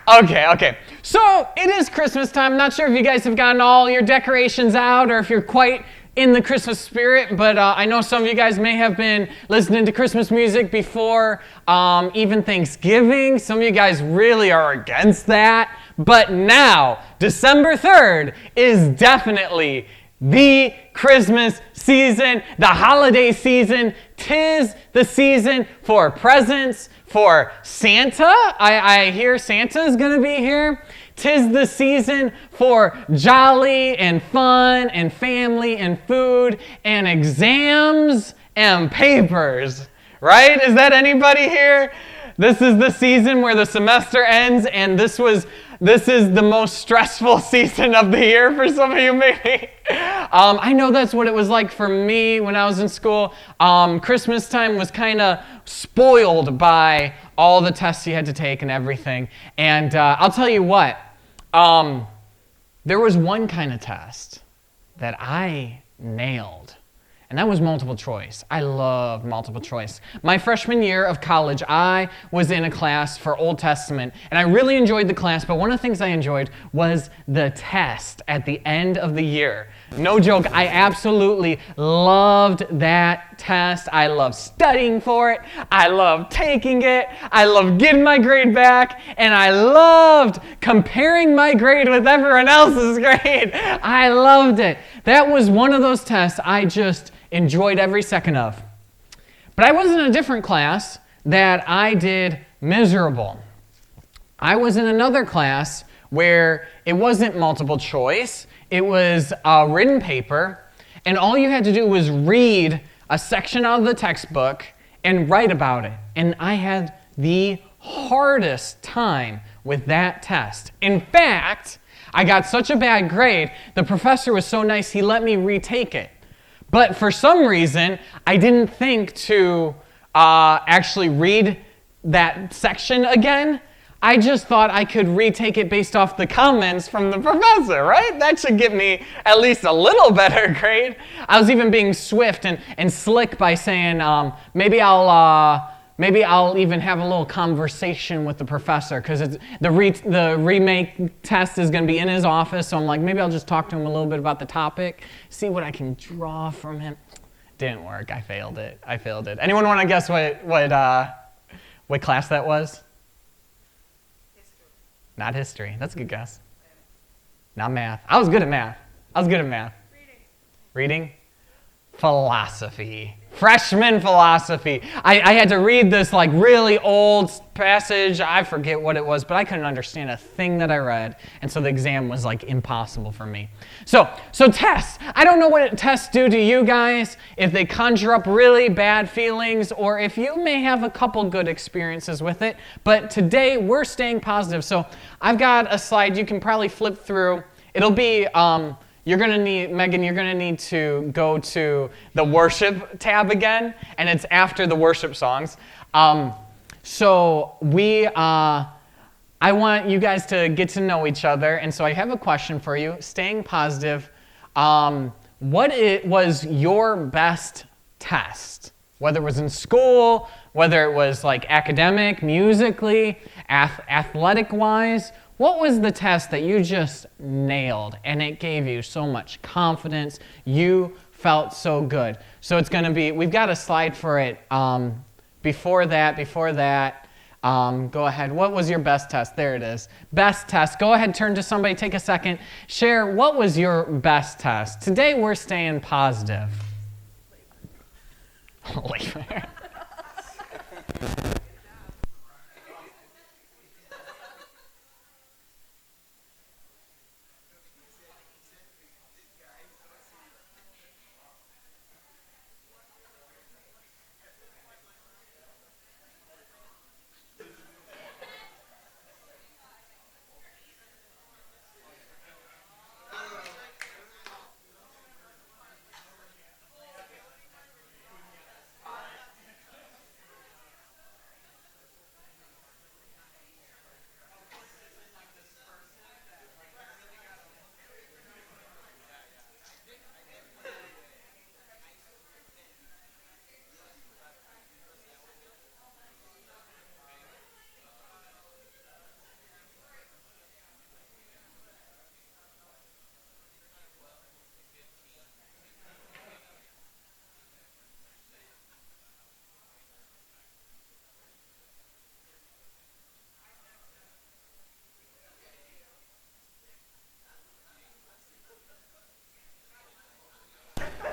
Okay. So it is Christmas time. I'm not sure if you guys have gotten all your decorations out or if you're quite in the Christmas spirit, but I know some of you guys may have been listening to Christmas music before even Thanksgiving. Some of you guys really are against that. But now, December 3rd is definitely the Christmas season, the holiday season. 'Tis the season for presents, for Santa. I hear Santa is going to be here. 'Tis the season for jolly and fun and family and food and exams and papers. Right? Is that anybody here? This is the season where the semester ends, and this is the most stressful season of the year for some of you, maybe. I know that's what it was like for me when I was in school. Christmas time was kind of spoiled by all the tests you had to take and everything. And I'll tell you what, there was one kind of test that I nailed. And that was multiple choice. I love multiple choice. My freshman year of college, I was in a class for Old Testament, and I really enjoyed the class, but one of the things I enjoyed was the test at the end of the year. No joke, I absolutely loved that test. I loved studying for it. I loved taking it. I loved getting my grade back, and I loved comparing my grade with everyone else's grade. I loved it. That was one of those tests I just enjoyed every second of. But I was in a different class that I did miserable. I was in another class where it wasn't multiple choice. It was a written paper, and all you had to do was read a section out of the textbook and write about it. And I had the hardest time with that test. In fact, I got such a bad grade, the professor was so nice, he let me retake it. But for some reason, I didn't think to actually read that section again. I just thought I could retake it based off the comments from the professor, right? That should get me at least a little better grade. I was even being swift and slick by saying, maybe I'll even have a little conversation with the professor, because the remake test is going to be in his office, so I'm like, maybe I'll just talk to him a little bit about the topic, see what I can draw from him. Didn't work. I failed it. Anyone want to guess what class that was? History. Not history. That's a good guess. Not math. I was good at math. Reading? Philosophy. Freshman philosophy. I had to read this like really old passage. I forget what it was, but I couldn't understand a thing that I read, and so the exam was like impossible for me. So tests. I don't know what tests do to you guys, if they conjure up really bad feelings, or if you may have a couple good experiences with it, but today we're staying positive. So I've got a slide you can probably flip through. It'll be... Megan, you're going to need to go to the worship tab again, and it's after the worship songs. I want you guys to get to know each other, and so I have a question for you. Staying positive, what was your best test? Whether it was in school, whether it was like academic, musically, athletic-wise, what was the test that you just nailed and it gave you so much confidence? You felt so good. So it's going to be, we've got a slide for it. Before that, go ahead. What was your best test? There it is. Best test. Go ahead, turn to somebody, take a second. Share, what was your best test? Today we're staying positive. Labor.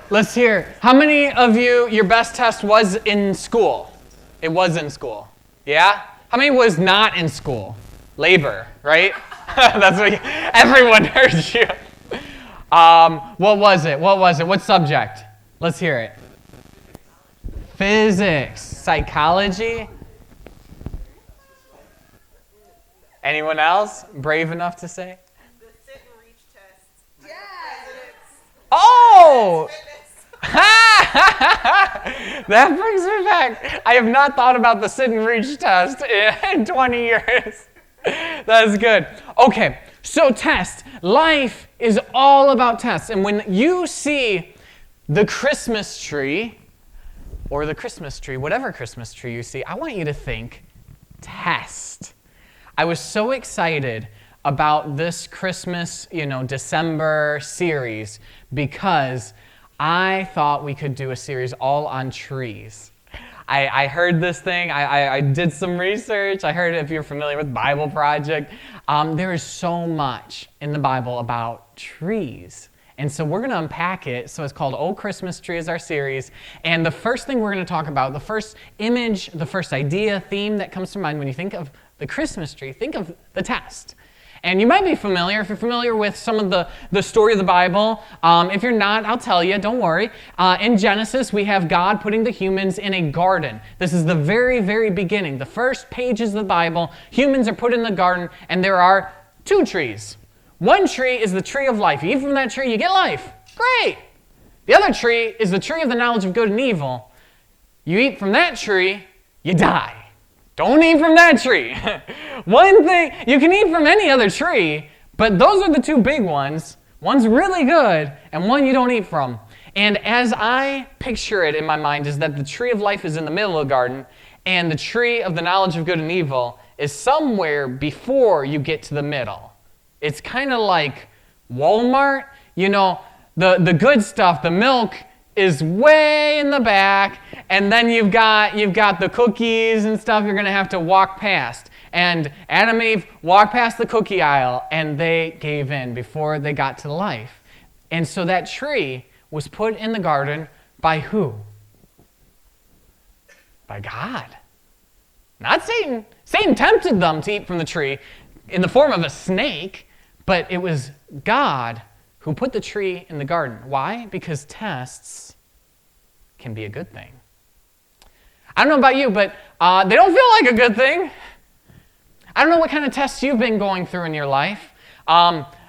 Let's hear. How many of you, your best test was in school? It was in school. Yeah? How many was not in school? Labor, right? That's what everyone heard you. What was it? What subject? Let's hear it. Physics. Psychology. Anyone else brave enough to say? The sit and reach test. Oh! That brings me back. I have not thought about the sit and reach test in 20 years. That is good. Okay, so test. Life is all about tests. And when you see the Christmas tree, or the Christmas tree, whatever Christmas tree you see, I want you to think test. I was so excited about this Christmas, December series because I thought we could do a series all on trees. I heard this thing. I did some research. I heard, if you're familiar with Bible Project, there is so much in the Bible about trees. And so we're going to unpack it. So it's called Old Christmas Tree is our series. And the first thing we're going to talk about, the first image, the first idea, theme that comes to mind when you think of the Christmas tree, think of the test. And you might be familiar, if you're familiar with some of the story of the Bible. If you're not, I'll tell you, don't worry. In Genesis, we have God putting the humans in a garden. This is the very, very beginning. The first pages of the Bible, humans are put in the garden, and there are two trees. One tree is the tree of life. You eat from that tree, you get life. Great. The other tree is the tree of the knowledge of good and evil. You eat from that tree, you die. Don't eat from that tree. One thing, you can eat from any other tree, but those are the two big ones. One's really good, and one you don't eat from. And as I picture it in my mind is that the tree of life is in the middle of the garden, and the tree of the knowledge of good and evil is somewhere before you get to the middle. It's kind of like Walmart. The good stuff, the milk, is way in the back, and then you've got the cookies and stuff you're going to have to walk past. And Adam and Eve walked past the cookie aisle, and they gave in before they got to life. And so that tree was put in the garden by who? By God. Not Satan. Satan tempted them to eat from the tree in the form of a snake, but it was God who put the tree in the garden. Why? Because tests can be a good thing. I don't know about you, but they don't feel like a good thing. I don't know what kind of tests you've been going through in your life.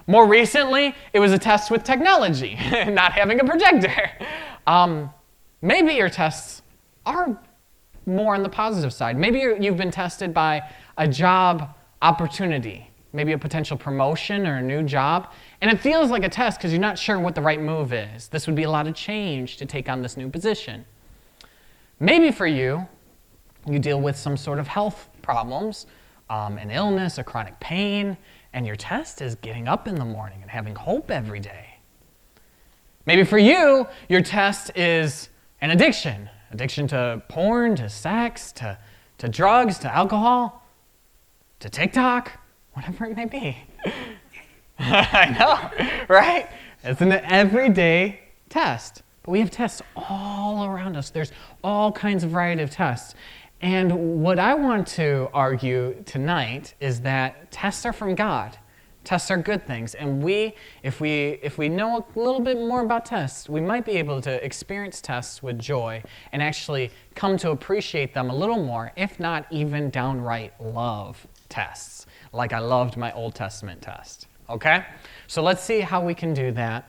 More recently, it was a test with technology, not having a projector. Maybe your tests are more on the positive side. Maybe you've been tested by a job opportunity, maybe a potential promotion or a new job, and it feels like a test because you're not sure what the right move is. This would be a lot of change to take on this new position. Maybe for you, you deal with some sort of health problems, an illness, a chronic pain, and your test is getting up in the morning and having hope every day. Maybe for you, your test is an addiction to porn, to sex, to drugs, to alcohol, to TikTok, whatever it may be. I know, right? It's an everyday test. But we have tests all around us. There's all kinds of variety of tests. And what I want to argue tonight is that tests are from God. Tests are good things. And if we know a little bit more about tests, we might be able to experience tests with joy and actually come to appreciate them a little more, if not even downright love tests, like I loved my Old Testament test. Okay? So let's see how we can do that.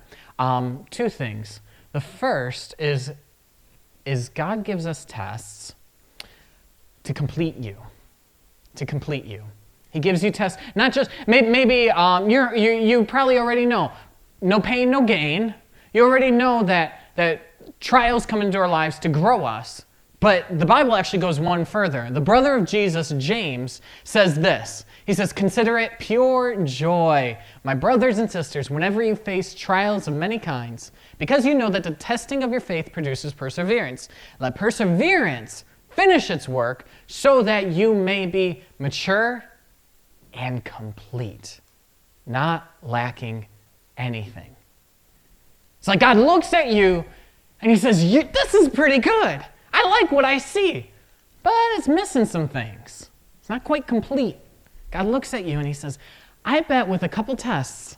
Two things. The first is God gives us tests to complete you. To complete you. He gives you tests, not just, maybe you probably already know, no pain, no gain. You already know that trials come into our lives to grow us. But the Bible actually goes one further. The brother of Jesus, James, says this. He says, "Consider it pure joy, my brothers and sisters, whenever you face trials of many kinds, because you know that the testing of your faith produces perseverance. Let perseverance finish its work so that you may be mature and complete, not lacking anything." It's like God looks at you And he says, this is pretty good. I like what I see, but it's missing some things. It's not quite complete. God looks at you and he says, I bet with a couple tests,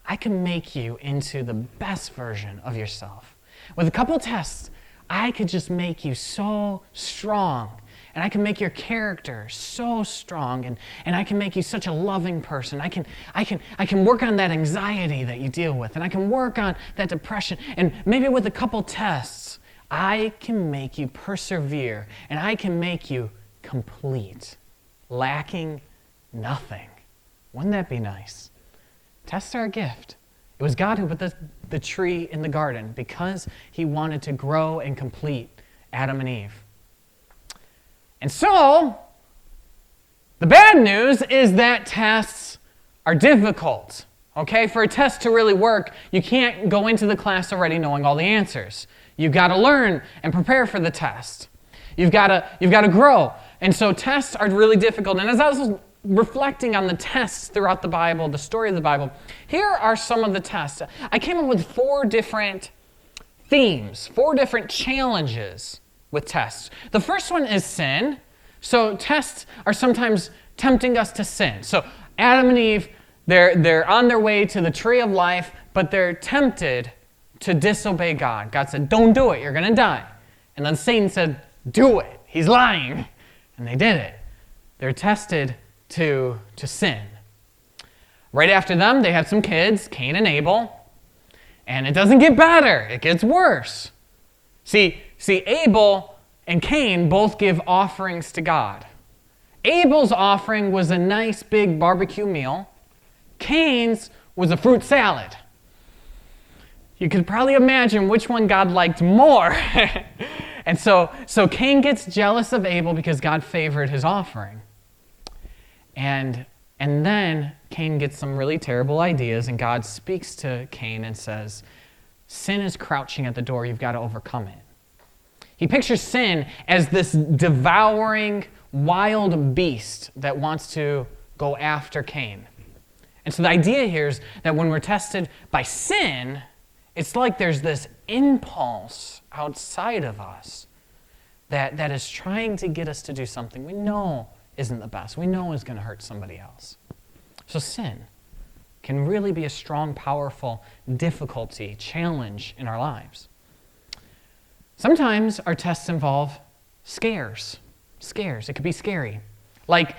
I can make you into the best version of yourself. With a couple tests, I could just make you so strong. And I can make your character so strong, and I can make you such a loving person. I can work on that anxiety that you deal with, and I can work on that depression. And maybe with a couple tests, I can make you persevere, and I can make you complete, lacking nothing. Wouldn't that be nice? Tests are a gift. It was God who put the tree in the garden because he wanted to grow and complete Adam and Eve. And so, the bad news is that tests are difficult. Okay? For a test to really work, you can't go into the class already knowing all the answers. You've got to learn and prepare for the test. You've got to grow. And so tests are really difficult. And as I was reflecting on the tests throughout the Bible, the story of the Bible, here are some of the tests. I came up with 4 different themes, 4 different challenges with tests. The first one is sin. So tests are sometimes tempting us to sin. So Adam and Eve, they're on their way to the tree of life, but they're tempted to disobey God. God said, don't do it, you're going to die. And then Satan said, do it. He's lying. And they did it. They're tested to sin. Right after them, they have some kids, Cain and Abel. And it doesn't get better. It gets worse. See, Abel and Cain both give offerings to God. Abel's offering was a nice big barbecue meal. Cain's was a fruit salad. You could probably imagine which one God liked more. And so Cain gets jealous of Abel because God favored his offering. And then Cain gets some really terrible ideas, and God speaks to Cain and says, sin is crouching at the door, you've got to overcome it. He pictures sin as this devouring, wild beast that wants to go after Cain. And so the idea here is that when we're tested by sin, it's like there's this impulse outside of us that is trying to get us to do something we know isn't the best, we know is going to hurt somebody else. So sin can really be a strong, powerful difficulty, challenge in our lives. Sometimes our tests involve scares. It could be scary. Like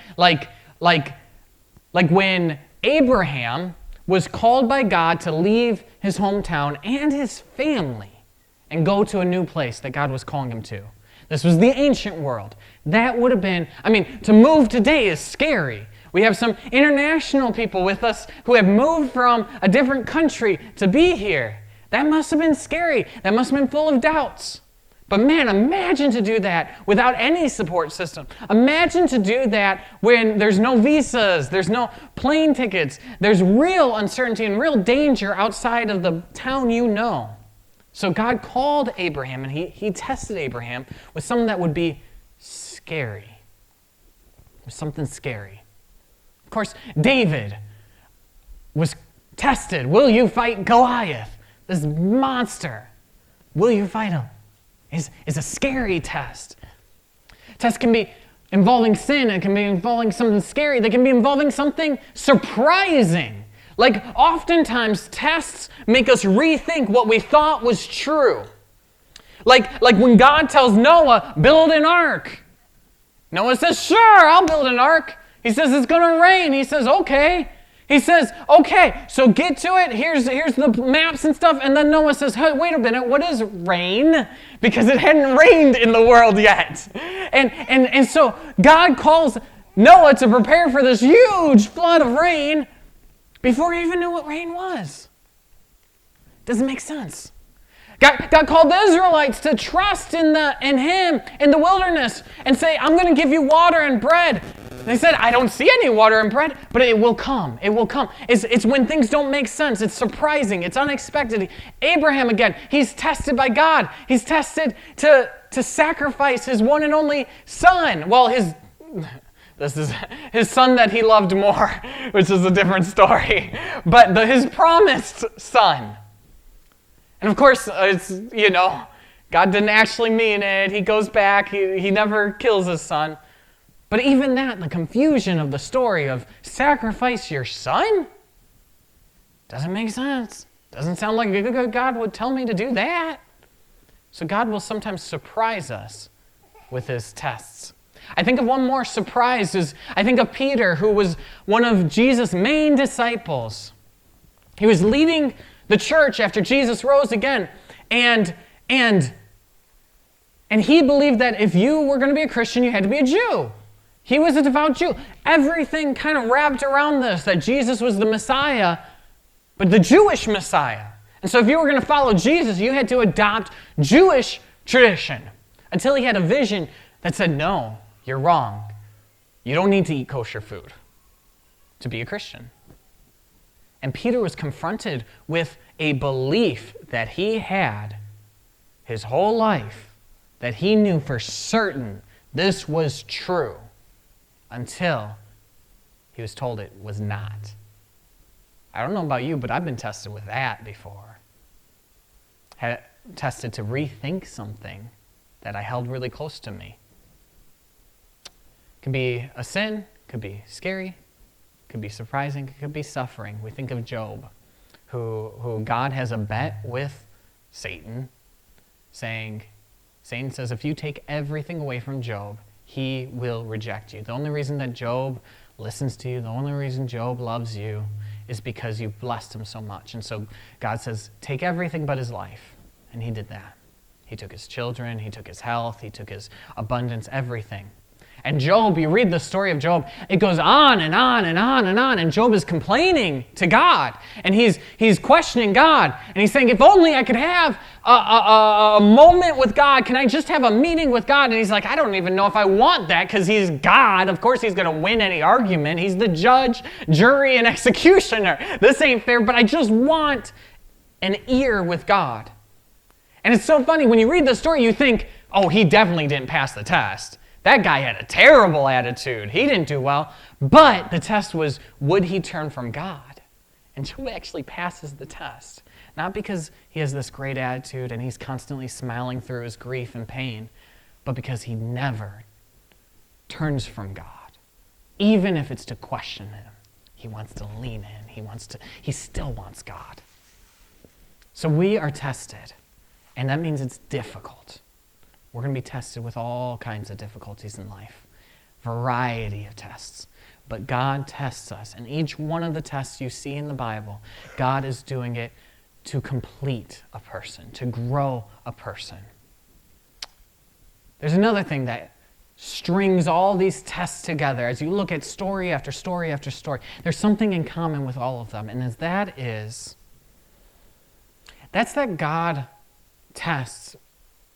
when Abraham was called by God to leave his hometown and his family and go to a new place that God was calling him to. This was the ancient world. That would have been, to move today is scary. We have some international people with us who have moved from a different country to be here. That must have been scary. That must have been full of doubts. But man, imagine to do that without any support system. Imagine to do that when there's no visas, there's no plane tickets, there's real uncertainty and real danger outside of the town you know. So God called Abraham, and he tested Abraham with something that would be scary. With something scary. Of course, David was tested. Will you fight Goliath? This monster. Will you fight him? Is a scary test. Tests can be involving sin. It can be involving something scary. They can be involving something surprising. Like oftentimes tests make us rethink what we thought was true. Like when God tells Noah, build an ark. Noah says, sure, I'll build an ark. He says, it's going to rain. He says, okay. He says, okay, so get to it. Here's the maps and stuff. And then Noah says, hey, wait a minute, what is rain? Because it hadn't rained in the world yet. And so God calls Noah to prepare for this huge flood of rain before he even knew what rain was. Doesn't make sense. God called the Israelites to trust in him in the wilderness and say, I'm going to give you water and bread. They said, I don't see any water and bread, but it will come. It will come. It's when things don't make sense. It's surprising. It's unexpected. Abraham, again, he's tested by God. He's tested to sacrifice his one and only son. Well, this is his son that he loved more, which is a different story. But his promised son. And of course, it's, God didn't actually mean it. He goes back. He never kills his son. But even that, the confusion of the story of sacrifice your son, doesn't make sense. Doesn't sound like God would tell me to do that. So God will sometimes surprise us with his tests. I think of one more surprise is I think of Peter, who was one of Jesus' main disciples. He was leading the church after Jesus rose again. And he believed that if you were going to be a Christian, you had to be a Jew. He was a devout Jew. Everything kind of wrapped around this, that Jesus was the Messiah, but the Jewish Messiah. And so if you were going to follow Jesus, you had to adopt Jewish tradition. Until he had a vision that said, no, you're wrong. You don't need to eat kosher food to be a Christian. And Peter was confronted with a belief that he had his whole life, that he knew for certain this was true, until he was told it was not. I don't know about you, but I've been tested with that before. Had tested to rethink something that I held really close to me. It could be a sin, could be scary, could be surprising, it could be suffering. We think of Job, who God has a bet with Satan, Satan says, if you take everything away from Job, he will reject you. The only reason that Job listens to you, the only reason Job loves you is because you've blessed him so much. And so God says, take everything but his life. And he did that. He took his children, he took his health, he took his abundance, everything. And Job, you read the story of Job, it goes on and on and on and on, and Job is complaining to God, and he's questioning God, and he's saying, if only I could have a moment with God, can I just have a meeting with God? And he's like, I don't even know if I want that, because he's God. Of course he's going to win any argument. He's the judge, jury, and executioner. This ain't fair, but I just want an ear with God. And it's so funny, when you read the story, you think, oh, he definitely didn't pass the test. That guy had a terrible attitude. He didn't do well. But the test was, would he turn from God? And Job actually passes the test. Not because he has this great attitude and he's constantly smiling through his grief and pain, but because he never turns from God. Even if it's to question him. He wants to lean in. He still wants God. So we are tested. And that means it's difficult. We're going to be tested with all kinds of difficulties in life. Variety of tests. But God tests us. And each one of the tests you see in the Bible, God is doing it to complete a person, to grow a person. There's another thing that strings all these tests together. As you look at story after story after story, there's something in common with all of them. And that's that God tests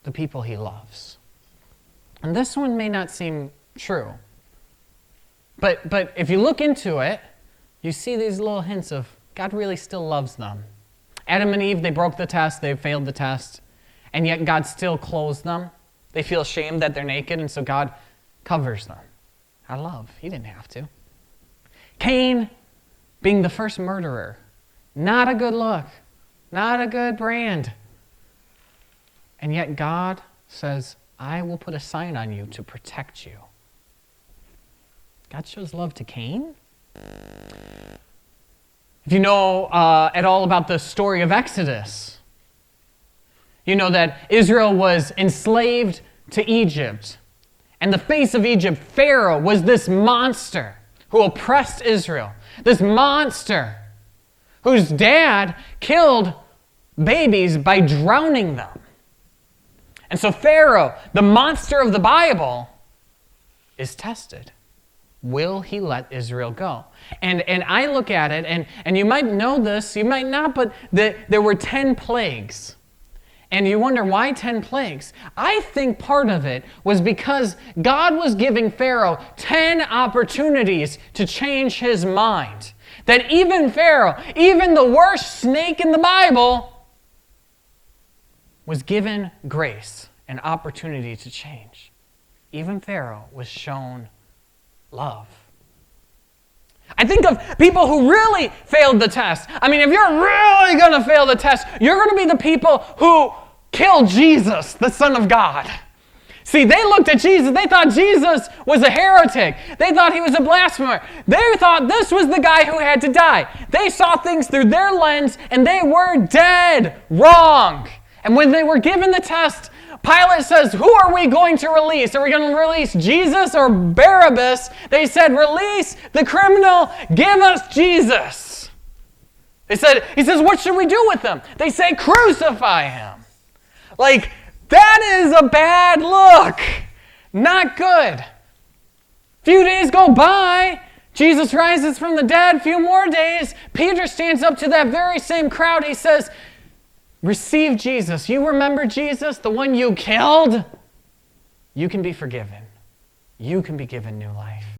the people he loves. And this one may not seem true. But if you look into it, you see these little hints of God really still loves them. Adam and Eve, they broke the test, they failed the test, and yet God still clothes them. They feel ashamed that they're naked, and so God covers them. I love, he didn't have to. Cain, being the first murderer, not a good look, not a good brand. And yet God says, I will put a sign on you to protect you. God shows love to Cain. If you know at all about the story of Exodus, you know that Israel was enslaved to Egypt. And the face of Egypt, Pharaoh, was this monster who oppressed Israel. This monster whose dad killed babies by drowning them. And so Pharaoh, the monster of the Bible, is tested. Will he let Israel go? And I look at it, and you might know this, you might not, but there were 10 plagues. And you wonder, why 10 plagues? I think part of it was because God was giving Pharaoh 10 opportunities to change his mind. That even Pharaoh, even the worst snake in the Bible, was given grace, an opportunity to change. Even Pharaoh was shown love. I think of people who really failed the test. I mean, if you're really going to fail the test, you're going to be the people who kill Jesus, the Son of God. See, they looked at Jesus. They thought Jesus was a heretic. They thought he was a blasphemer. They thought this was the guy who had to die. They saw things through their lens, and they were dead wrong. And when they were given the test, Pilate says, who are we going to release? Are we going to release Jesus or Barabbas? They said, release the criminal. Give us Jesus. He says, what should we do with him? They say, crucify him. Like, that is a bad look. Not good. A few days go by. Jesus rises from the dead. A few more days. Peter stands up to that very same crowd. He says, receive Jesus. You remember Jesus, the one you killed? You can be forgiven. You can be given new life.